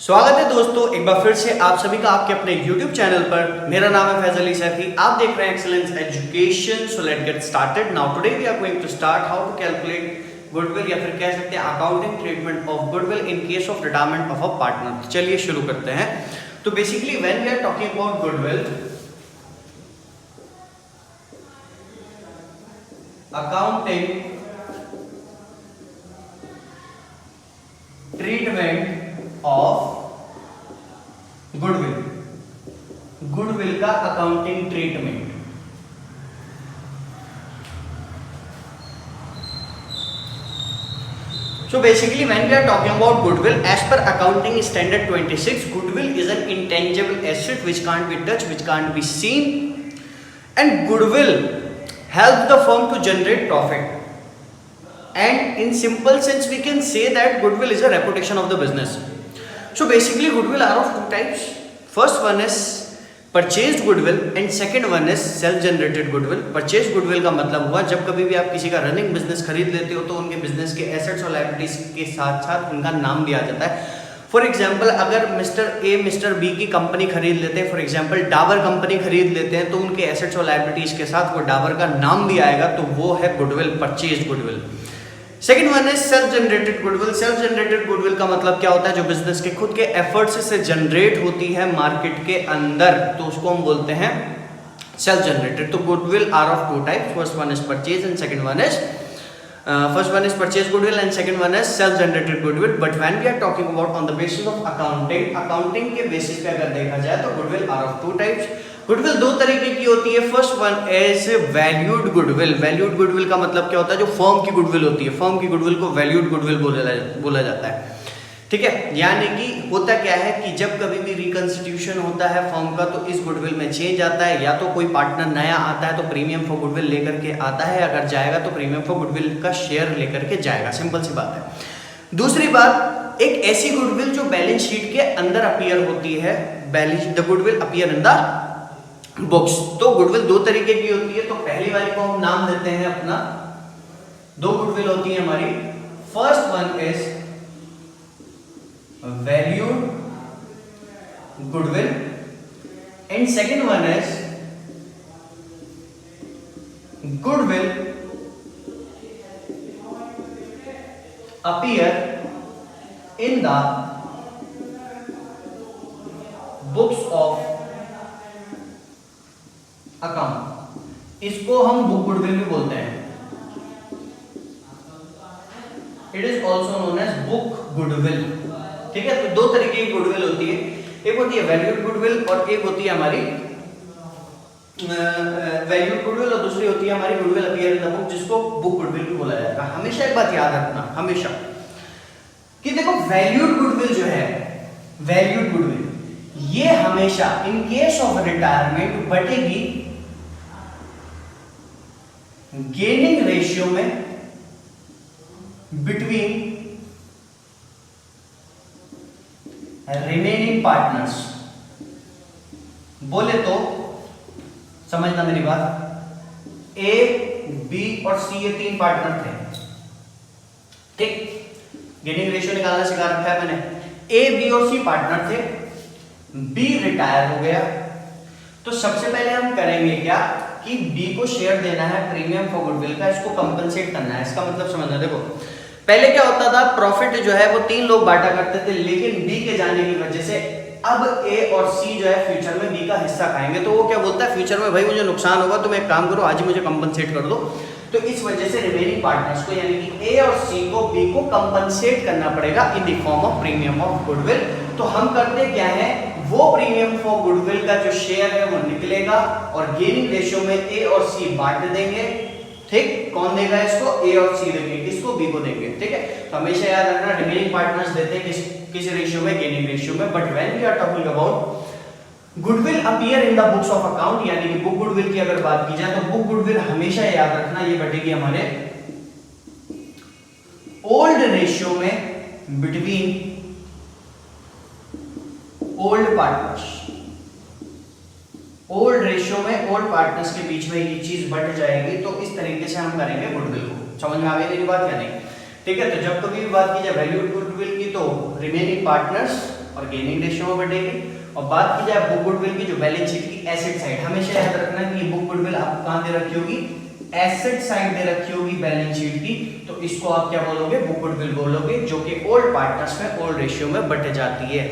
स्वागत है दोस्तों, एक बार फिर से आप सभी का आपके अपने YouTube चैनल पर। मेरा नाम है फैजल अली सैफी, आप देख रहे हैं excellence education. So let's get started now. Today we are going to start how to calculate goodwill, या फिर कह सकते हैं accounting treatment of goodwill in case of retirement of a partner. चलिए शुरू करते हैं। तो basically when we are talking about goodwill, accounting treatment of goodwill का accounting treatment. So basically when we are talking about goodwill, as per accounting standard 26, goodwill is an intangible asset which can't be touched, which can't be seen, and goodwill helps the firm to generate profit. And in simple sense we can say that goodwill is a reputation of the business. So basically goodwill are of two types. First one is purchased goodwill and second one is self generated goodwill. Purchase goodwill का मतलब हुआ जब कभी भी आप किसी का running business खरीद लेते हो तो उनके बिजनेस के एसेट्स और लायबिलिटीज के साथ साथ उनका नाम भी आ जाता है। फॉर एग्जाम्पल अगर मिस्टर ए मिस्टर बी की कंपनी खरीद लेते हैं, फॉर एग्जाम्पल डाबर कंपनी खरीद लेते हैं, तो उनके एसेट्स और लायबिलिटीज के साथ वो डाबर का नाम भी आएगा, तो वो है goodwill, purchase goodwill. Second one is self generated goodwill. Self generated goodwill का मतलब क्या होता है? जो बिजनेस के खुद के एफर्ट्स से जनरेट होती है मार्केट के अंदर, तो उसको हम बोलते हैं सेल्फ जनरेटेड। तो goodwill are of two types, first one is purchase and second one is purchase goodwill and second one is self generated goodwill. But when we are talking about on the basis of accounting के basis पे अगर देखा जाए तो goodwill are of two types. Goodwill दो तरीके की होती है। First one is valued goodwill. Valued goodwill का मतलब क्या होता है? जो फर्म की गुडविल होती है, फर्म की गुडविल को वैल्यूड गुडविल बोला जाता है। ठीक है, यानी कि होता क्या है कि जब कभी भी रिकंस्टिट्यूशन होता है फर्म का तो इस गुडविल में चेंज आता है, या तो कोई पार्टनर नया आता है तो प्रीमियम फॉर गुडविल लेकर के आता है, अगर जाएगा तो प्रीमियम फॉर गुडविल का शेयर लेकर के जाएगा। सिंपल सी बात है। दूसरी बात, एक ऐसी गुडविल जो बैलेंस शीट के अंदर अपीयर होती है, the goodwill appear in the books. तो गुडविल दो तरीके की होती है। तो पहली वाली को हम नाम देते हैं अपना, दो गुडविल होती है हमारी। First one is valued goodwill and second one is goodwill appear in the books of account. इसको हम बुक गुडविल भी बोलते हैं। It is also known as book goodwill. ठीक है, तो दो तरीके की गुडविल होती है, एक होती है वैल्यूड गुडविल और एक होती है हमारी वैल्यूड गुडविल, और दूसरी होती है हमारी goodwill appear in the book, जिसको बुक गुडविल भी बोला जाएगा। हमेशा एक बात याद रखना, हमेशा, कि देखो वैल्यूड गुडविल जो है, वैल्यूड गुडविल ये हमेशा इन केस ऑफ रिटायरमेंट बटेगी गेनिंग रेशियो में बिटवीन रिमेनिंग पार्टनर्स। बोले तो समझना मेरी बात, ए बी और सी ये तीन पार्टनर थे। ठीक, गेनिंग रेशियो निकालना सिखा रखा है मैंने। ए बी और सी पार्टनर थे, बी रिटायर हो गया, तो सबसे पहले हम करेंगे क्या कि बी को शेयर देना है प्रीमियम फॉर गुडविल का, इसको कंपनसेट करना है। इसका मतलब समझना, देखो पहले क्या होता था, प्रॉफिट जो है वो तीन लोग बांटा करते थे, लेकिन बी के जाने की वजह से अब ए और सी जो है फ्यूचर में बी का हिस्सा खाएंगे। तो वो क्या बोलता है फ्यूचर में, भाई मुझे नुकसान होगा तो मैं एक काम करो, आज ही मुझे कंपनसेट कर दो। तो इस वजह से रिमेनिंग पार्टनर्स को, यानी कि ए और सी को बी को कंपनसेट करना पड़ेगा in the form of premium of goodwill. तो हम करते क्या है, वो प्रीमियम फॉर गुडविल का जो शेयर है वो निकलेगा और गेनिंग रेशियो में ए और सी बांट देंगे। ठीक, कौन देगा इसको? ए और सी देंगे, किसको? बी को देंगे। ठीक है, तो हमेशा याद रखना रिमेनिंग पार्टनर्स देते हैं किस रेशियो में? गेनिंग रेशियो में। But when we are talking about goodwill appear in the books of account, यानी कि बुक गुडविल की अगर बात की जाए तो बुक गुडविल हमेशा याद रखना ये बटेगी हमारे ओल्ड रेशियो में between old partners. Old ratio में ओल्ड पार्टनर्स के बीच में ये चीज बढ़ जाएगी, तो इस तरीके से हम करेंगे गुडविल को। समझ में आ गई मेरी बात या नहीं? ठीक है, तो जब कभी भी बात की जाए वैल्यूड गुडविल की तो रिमेनिंग पार्टनर्स और गेनिंग रेशियो में बढ़ेगी। और बात की जाए बुक गुडविल की, जो बैलेंस शीट की एसेट साइड, हमेशा याद रखना कि ये बुक गुडविल आपको कहां दे रखी होगी, एसेट साइड दे रखी होगी बैलेंस शीट की, तो इसको आप क्या बोलोगे, बुक गुडविल बोलोगे, जो कि ओल्ड पार्टनर्स में ओल्ड रेशियो में बट जाती है।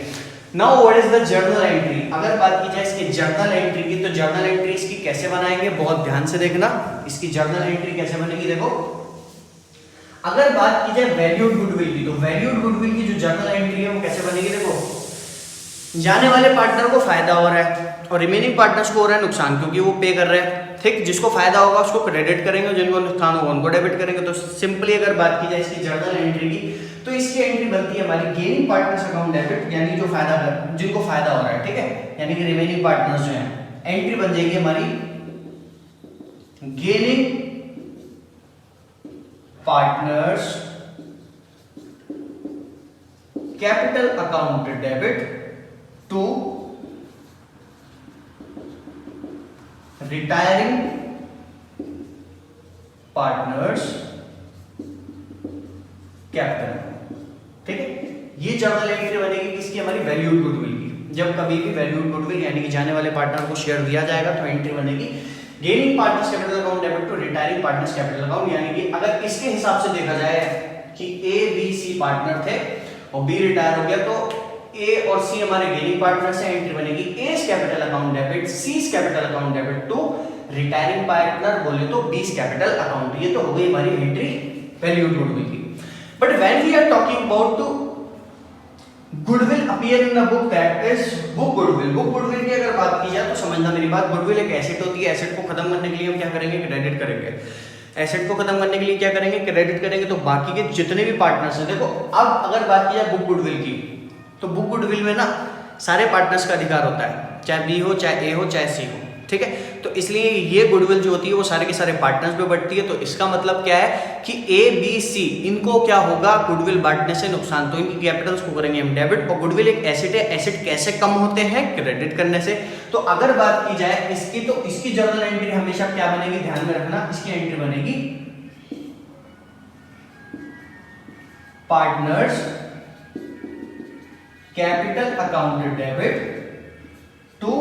Now what is the journal entry, अगर बात की जाए इसकी जर्नल एंट्री की, तो जर्नल एंट्री इसकी कैसे बनाएंगे, बहुत ध्यान से देखना, इसकी जर्नल एंट्री कैसे बनेगी। देखो अगर बात की जाए वैल्यूड गुडविल की, तो वैल्यूड गुडविल की जो जर्नल एंट्री है वो कैसे बनेगी। देखो जाने वाले पार्टनर को फायदा हो रहा है और रिमेनिंग पार्टनर्स को हो रहा है नुकसान, क्योंकि वो पे कर रहे हैं, ठीक। जिसको फायदा होगा उसको क्रेडिट करेंगे, जिनको नुकसान होगा उनको डेबिट करेंगे। तो सिंपली अगर बात की जाए इसकी जर्नल एंट्री की, तो इसकी एंट्री बनती है हमारी गेनिंग पार्टनर्स अकाउंट डेबिट, यानी जो फायदा कर, जिनको फायदा हो रहा है, ठीक है, यानी कि रिमेनिंग पार्टनर्स जो हैं, एंट्री बन जाएगी हमारी gaining partners capital account debit to retiring partners capital, ठीक है। ये जर्नल एंट्री बनेगी किसकी, हमारी वैल्यूड गुडविल की। जब कभी भी वैल्यूड गुडविल यानी कि जाने वाले पार्टनर को शेयर दिया जाएगा तो एंट्री बनेगी gaining partners capital account debit to retiring partners capital account, यानी कि अगर इसके हिसाब से देखा जाए कि ए बी सी पार्टनर थे और बी रिटायर हो गया, तो ए और सी हमारे गेनिंग पार्टनर से, एंट्री बनेगी ए's कैपिटल अकाउंट डेबिट सी's capital account debit to retiring partner, बोले तो बी's कैपिटल अकाउंट। ये तो हो गई हमारी एंट्री वैल्यूड गुडविल की। But when we are talking about to goodwill appear in the book, that is book goodwill. Book goodwill की अगर बात की जाए तो समझना मेरी बात, गुडविल एक एसेट होती है, एसेट को खत्म करने के लिए हम क्या करेंगे, क्रेडिट करेंगे। एसेट को खत्म करने के लिए क्या करेंगे, क्रेडिट करेंगे। तो बाकी के जितने भी पार्टनर्स हैं, देखो अब अगर बात की जाए बुक गुडविल की, तो बुक गुडविल में ना सारे पार्टनर्स का अधिकार होता है, चाहे बी हो, चाहे ए हो, चाहे सी हो, ठीक है। तो इसलिए ये गुडविल जो होती है वो सारे के सारे पार्टनर्स पे बढ़ती है। तो इसका मतलब क्या है कि ए बी सी इनको क्या होगा, गुडविल बांटने से नुकसान, तो इनकी कैपिटल्स को करेंगे हम डेबिट। और गुडविल एक एसेट है, एसेट कैसे कम होते हैं, क्रेडिट करने से। तो अगर बात की जाए इसकी, तो इसकी जर्नल एंट्री हमेशा क्या बनेगी, ध्यान में रखना, इसकी एंट्री बनेगी partners capital account debit to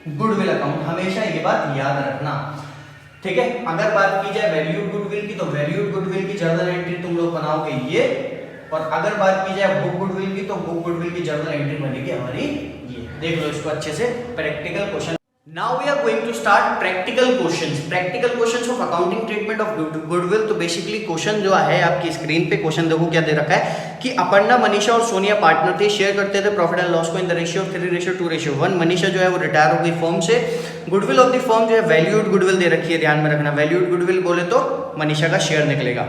goodwill account, हमेशा ये बात याद रखना, ठीक है। अगर बात की जाए वैल्यूड गुडविल की, तो वैल्यूड गुडविल की जर्नल एंट्री तुम लोग बनाओगे ये, और अगर बात की जाए बुक गुडविल की, तो बुक गुडविल की जर्नल एंट्री बनेगी हमारी ये। देख लो इसको अच्छे से, practical question. Now we are going to start practical questions. Practical questions of accounting treatment of goodwill. तो बेसिकली क्वेश्चन जो है आपकी स्क्रीन पे, क्वेश्चन देखो क्या दे रखा है कि अपर्णा, मनीषा और सोनिया पार्टनर थे, शेयर करते थे प्रॉफिट एंड लॉस को in the ratio of 3:2:1। Manisha जो है वो रिटायर हो गई फर्म से। गुडविल ऑफ द फर्म जो है वैल्यूड गुडविल दे रखी है, ध्यान में रखना, वैल्यूड गुडविल बोले तो मनीषा का शेयर निकलेगा।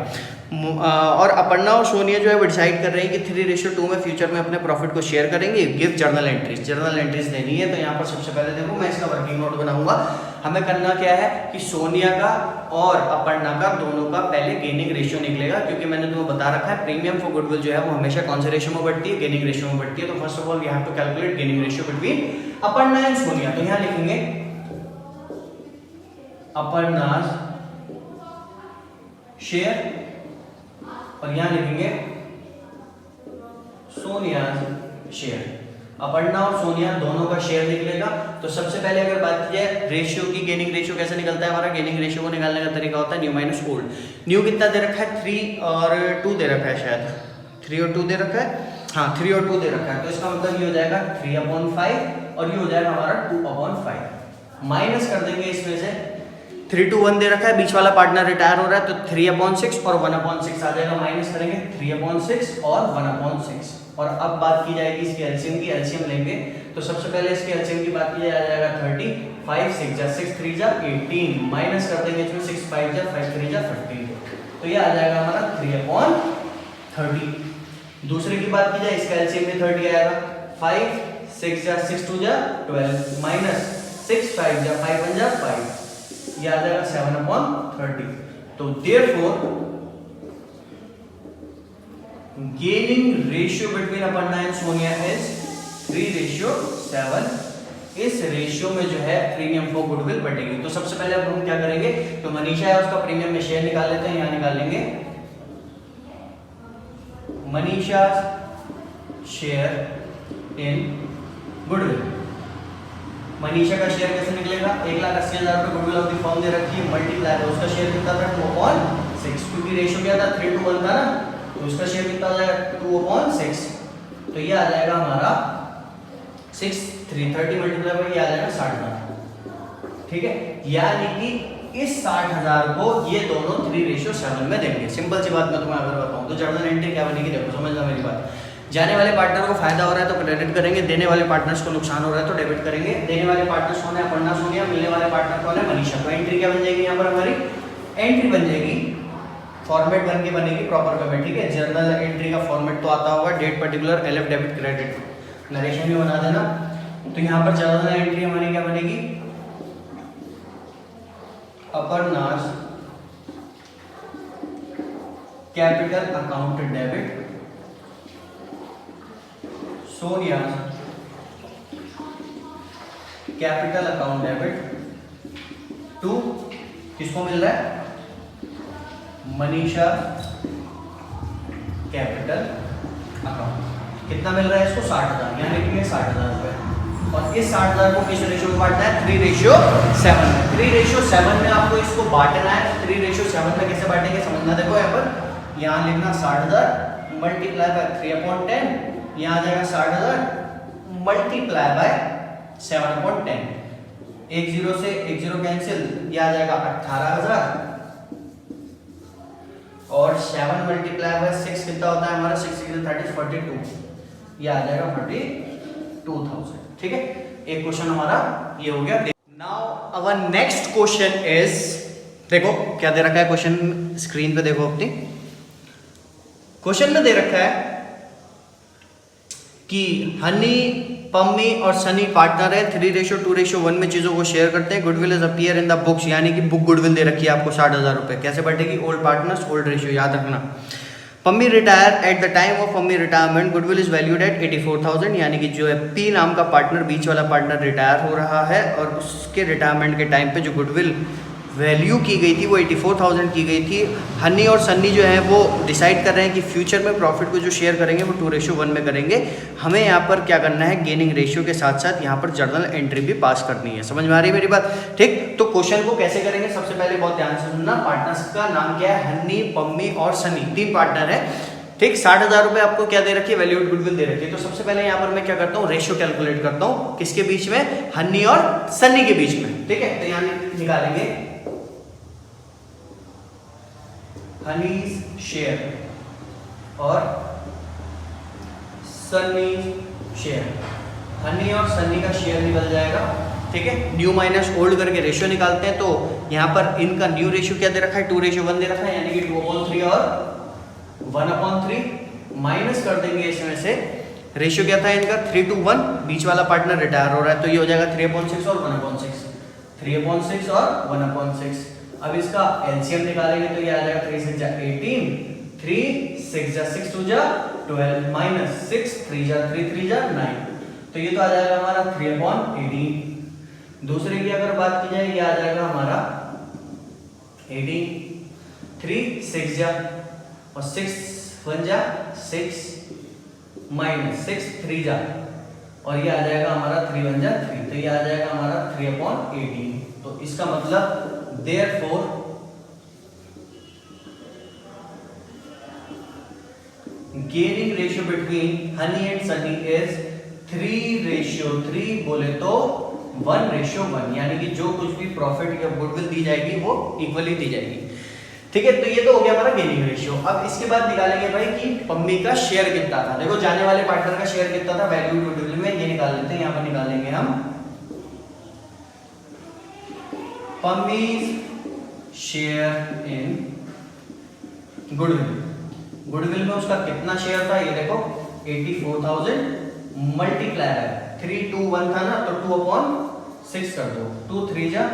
और अपर्णा और सोनिया जो है वो डिसाइड कर रहे हैं कि 3:2 में फ्यूचर में अपने प्रॉफिट को शेयर करेंगे। Give journal entries, journal entries देनी है। तो यहाँ पर सबसे पहले देखो मैं इसका वर्किंग नोट बनाऊंगा। हमें करना क्या है कि सोनिया का और अपर्णा का दोनों का पहले गेनिंग रेशियो निकलेगा, क्योंकि मैंने तुम्हें बता रखा है प्रीमियम फॉर गुडविल जो है वो हमेशा कौन से रेशियो में बढ़ती है, गेनिंग रेशियो में बढ़ती है। तो first of all we have to calculate gaining ratio between Aparna and Sonia. तो यहाँ लिखेंगे अपर्णा शेयर और यहां लिखेंगे सोनिया शेयर। अपर्णा और सोनिया दोनों का शेयर निकलेगा। तो सबसे पहले अगर बात की जाए रेशियो की, गेनिंग रेशियो कैसे निकलता है हमारा, गेनिंग रेशियो को निकालने का तरीका होता है न्यू माइनस ओल्ड। न्यू कितना दे रखा है, 3 और 2 दे रखा है, शायद 3 और 2 दे रखा है, हाँ 3 और 2 दे रखा है। तो इसका मतलब ये हो जाएगा 3/5 और ये हो जाएगा हमारा 2/5। माइनस कर देंगे इसमें से 3 to 1 दे रखा है, बीच वाला पार्टनर रिटायर हो रहा है, तो 3/6 और 1/6 आ जाएगा। माइनस करेंगे 3/6 और 1/6। और अब बात की जाएगी इसकी एलसीएम की, एलसीएम लेंगे तो सबसे पहले इसकी एलसीएम की बात की जाए, आ जाएगा 30, 5 6 जा 6 3 जा 18, माइनस कर देंगे इसमें 6 5 जा 5 3 जा 15, तो ये आ जाएगा हमारा 3/30। दूसरे की बात की जाए, इसका एलसीएम में 30 आएगा, 5 6 जा 6 2 जा 12, माइनस 6 5 जा 5 1 जा 5, ये आ जाएगा 7/30। तो therefore gaining ratio between Aparna and Sonia is 3:7। इस रेशियो में जो है प्रीमियम फॉर गुडविल बढ़ेगी। तो सबसे पहले अब हम क्या करेंगे, तो मनीषा है उसका प्रीमियम में शेयर निकाल लेते हैं। यहां निकाल लेंगे Manisha share in goodwill. Manisha का शेयर कैसे निकलेगा? 1,80,000 रुपये गुडविल ऑफ द फर्म दे रखी है, मल्टीप्लाई उसका शेयर कितना था 2/6, क्योंकि रेशियो क्या था 3:1 था ना, तो उसका शेयर कितना आ जाएगा 2/6, तो ये आ जाएगा हमारा 6 330 मल्टीप्लाई बाय ये आ जाएगा 60,000। ठीक है, यानी कि इस 60,000 को ये दोनों 3:7 में देंगे। सिंपल सी बात मैं तुम्हें अगर बताऊं तो जर्नल एंट्री क्या बनेगी, देखो समझना मेरी बात। जाने वाले पार्टनर को फायदा हो रहा है तो क्रेडिट करेंगे, देने वाले पार्टनर्स को नुकसान हो रहा है तो डेबिट करेंगे। देने वाले पार्टनर्स कौन है? अपर्णा सोनिया। मिलने वाले पार्टनर कौन है? मनीषा। तो एंट्री क्या बन जाएगी यहाँ पर हमारी? एंट्री बन जाएगी, फॉर्मेट बन के बनेगी प्रॉपर वे में। ठीक है, जर्नल एंट्री का फॉर्मेट तो आता होगा, date particular, LF, debit, credit, narration भी बना देना। तो यहाँ पर जर्नल एंट्री हमारी क्या बनेगी? Aparna's capital account debit, Sonia capital account debit to किसको मिल रहा है? Manisha capital account. कितना मिल रहा है इसको? 60,000, यानी कि 60,000 रुपए। और इस 60,000 को किस रेशियो में बांटना है? 3:7 में। 3:7 में आपको इसको बांटना है। 3:7 में कैसे बांटेंगे समझना। देखो यहाँ पर, यहाँ लिखना 60,000 मल्टीप्लाई बाय 3/10, यहाँ आ जाएगा 60,000 मल्टीप्लाई बाय 7/10। एक 0 से एक 0 कैंसिल, ये आ जाएगा 18,000 और 7 मल्टीप्लाई बाय 6 कितना होता है हमारा? 6 6 30 42, ये आ जाएगा 42,000। ठीक है, एक क्वेश्चन हमारा ये हो गया। Now our next question is, देखो क्या दे रखा है क्वेश्चन, स्क्रीन पे देखो अपनी। क्वेश्चन में दे रखा है कि हनी, पम्मी और सनी पार्टनर है, 3:2:1 में चीजों को शेयर करते हैं। Goodwill is appear in the books, यानी कि बुक गुडविल दे रखी है आपको 60,000 रुपए। कैसे बढ़ेगी? ओल्ड पार्टनर्स ओल्ड रेशियो, याद रखना। Pammi retire at the time of Pammi retirement, goodwill is valued at 84,000, यानी कि जो है पी नाम का पार्टनर, बीच वाला पार्टनर रिटायर हो रहा है और उसके रिटायरमेंट के टाइम पे जो गुडविल वैल्यू की गई थी वो 84,000 की गई थी। हनी और सन्नी जो है वो डिसाइड कर रहे हैं कि फ्यूचर में प्रॉफिट को जो शेयर करेंगे वो 2:1 में करेंगे। हमें यहाँ पर क्या करना है? गेनिंग रेशियो के साथ साथ यहाँ पर जर्नल एंट्री भी पास करनी है। समझ में आ रही है मेरी बात? ठीक, तो क्वेश्चन को कैसे करेंगे? सबसे पहले बहुत ध्यान से सुनना। पार्टनर्स का नाम क्या है? हनी, पम्मी और सनी, 3 पार्टनर है। ठीक, 60,000 रुपए आपको क्या दे रखी है? वैल्यूड गुडविल दे रखी है। तो सबसे पहले यहाँ पर मैं क्या करता हूँ? रेशियो कैलकुलेट करता हूँ। किसके बीच में? हनी और सन्नी के बीच में। ठीक है, तो यहाँ निकालेंगे हनीज शेयर और सनी शेयर। हनी और सनी का शेयर निकल जाएगा। ठीक है, न्यू माइनस ओल्ड करके रेशियो निकालते हैं। तो यहाँ पर इनका न्यू रेशियो क्या दे रखा है? 2:1 दे रखा है, यानी कि 2/3 और 1/3 माइनस कर देंगे इसमें से। रेशियो क्या था इनका? 3:1, बीच वाला पार्टनर रिटायर हो रहा है तो ये हो जाएगा 3/6 और 1/6, 3/6 और 1/6। अब इसका एलसीएम निकालेंगे तो ये आ जाएगा 3 6 18, 3 6 6 2 12 माइनस 6 3 3 3 9, तो ये तो आ जाएगा हमारा 3/18। दूसरे की अगर बात की जाए ये आ जाएगा हमारा 18, 3 6 और 6 1 6 माइनस 6 3 और ये आ जाएगा हमारा 3 1 3, तो ये आ जाएगा हमारा 3/18। तो इसका मतलब therefore gaining ratio between honey and sunny is 3:3, बोले तो 1:1, यानी कि जो कुछ भी प्रॉफिट या गुडविल दी जाएगी वो इक्वली दी जाएगी। ठीक है, तो ये तो हो गया हमारा गेनिंग रेशियो। अब इसके बाद निकालेंगे भाई कि पम्मी का शेयर कितना था। देखो जाने वाले पार्टनर का शेयर कितना था वैल्यू गुडविल में, ये निकाल लेते हैं। यहाँ पर निकालेंगे हम पम्मीज शेयर इन गुडविल। गुडविल में उसका कितना शेयर था? ये देखो 84,000 मल्टीप्लाई है 3:1 था ना, तो 2/6 कर दो, 2 3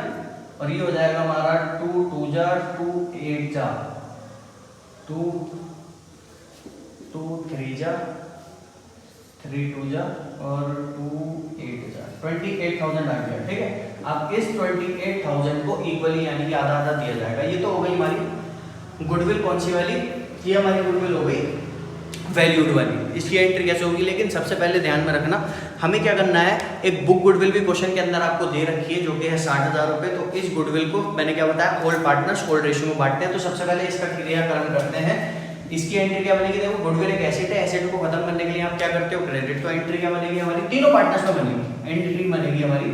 और ये हो जाएगा हमारा 2 2 2 8 2 2 3 3 2 और 2 8 28,000 आ गया। ठीक है, अब इस 28,000 को इक्वली यानी कि आधा आधा दिया जाएगा। ये तो हो गई हमारी गुडविल। कौन सी वाली? ये हमारी गुडविल हो गई वैल्यूड वाली, इसकी एंट्री कैसे होगी। लेकिन सबसे पहले ध्यान में रखना हमें क्या करना है, एक बुक गुडविल भी क्वेश्चन के अंदर आपको दे रखी है जो कि है 60,000 रुपये। तो इस गुडविल को मैंने क्या बताया, होल पार्टनर्स होल रेशियो में बांटते हैं। तो सबसे पहले इसका क्रियाकरण करते हैं। इसकी एंट्री क्या बनेगी, देखो गुडविल एक एसेट है, एसेट को खत्म करने के लिए आप क्या करते हो, क्रेडिट। तो एंट्री क्या बनेगी हमारी, तीनों पार्टनर्स में बनेगी। एंट्री बनेगी हमारी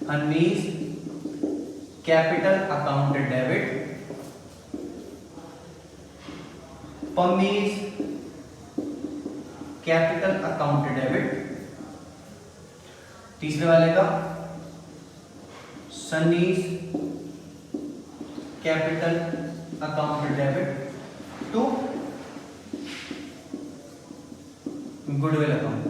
Annie's capital account debit, Pammy's capital account debit, तीसरे वाले का Sunny's capital account debit to goodwill account.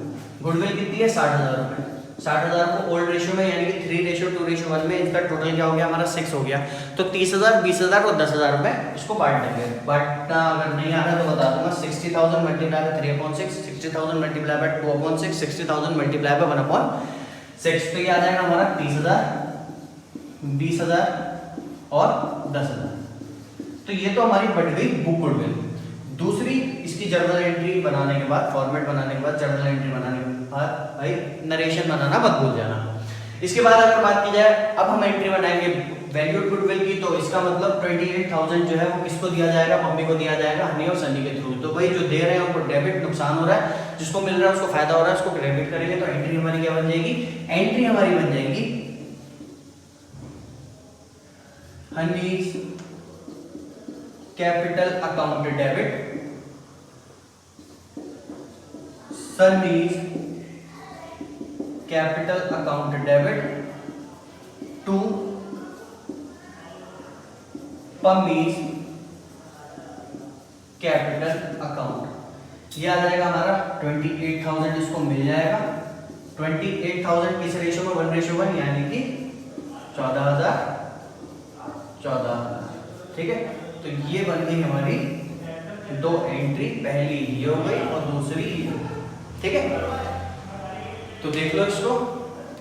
Goodwill कितनी है, 60,000 रुपए। 60,000 को ओल्ड रेशियो में यानी कि 3:2:1 में इसका टोटल क्या हो गया हमारा 6 हो गया। तो 30,000, 20,000 और 10,000 रुपए इसको बांट देंगे। बांटना अगर नहीं आ रहा तो बता दूंगा, 60,000 multiply by 3/6, 60,000 multiply by 2/6, 60,000 multiply by 1/6। तो ये आ जाएगा हमारा 30,000, 20,000 और 10,000। तो ये तो हमारी बढ़ गई बुक गुडविल। दूसरी इसकी जर्नल एंट्री बनाने के बाद, फॉर्मेट बनाने के बाद, जर्नल एंट्री बनाने के बाद भाई नरेशन बनाना मत भूल जाना। इसके बाद अगर बात की जाए, अब हम एंट्री बनाएंगे वैल्यूड गुडविल की। तो इसका मतलब 28,000 जो है वो किसको दिया जाएगा, मम्मी को दिया जाएगा हनी और सनी के थ्रू। तो भाई जो दे रहे हैं उनको डेबिट, नुकसान हो रहा है, जिसको मिल रहा है उसको फायदा हो रहा है, उसको क्रेडिट करेंगे। तो एंट्री हमारी क्या बन जाएगी, एंट्री हमारी बन जाएगी Honey's capital account debit, Sunny's capital account debit to Pammy's capital account. ये आ जाएगा हमारा 28,000, इसको मिल जाएगा। 28,000 किस रेशियो में, 1:1 यानी कि 14,000। ठीक है, तो ये बन गई हमारी दो एंट्री, पहली ये हो गई और दूसरी ये हो गई। ठीक है, तो देख लो इसको।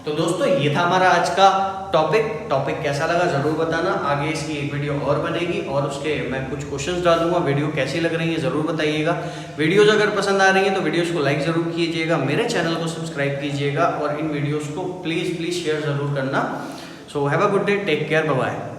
तो दोस्तों ये था हमारा आज का टॉपिक कैसा लगा जरूर बताना। आगे इसकी एक वीडियो और बनेगी और उसके मैं कुछ क्वेश्चंस डालूंगा। वीडियो कैसी लग रही है जरूर बताइएगा। वीडियोज अगर पसंद आ रही है तो वीडियोस को लाइक जरूर कीजिएगा, मेरे चैनल को सब्सक्राइब कीजिएगा और इन वीडियोस को प्लीज शेयर जरूर करना। So have a good day, take care, bye bye.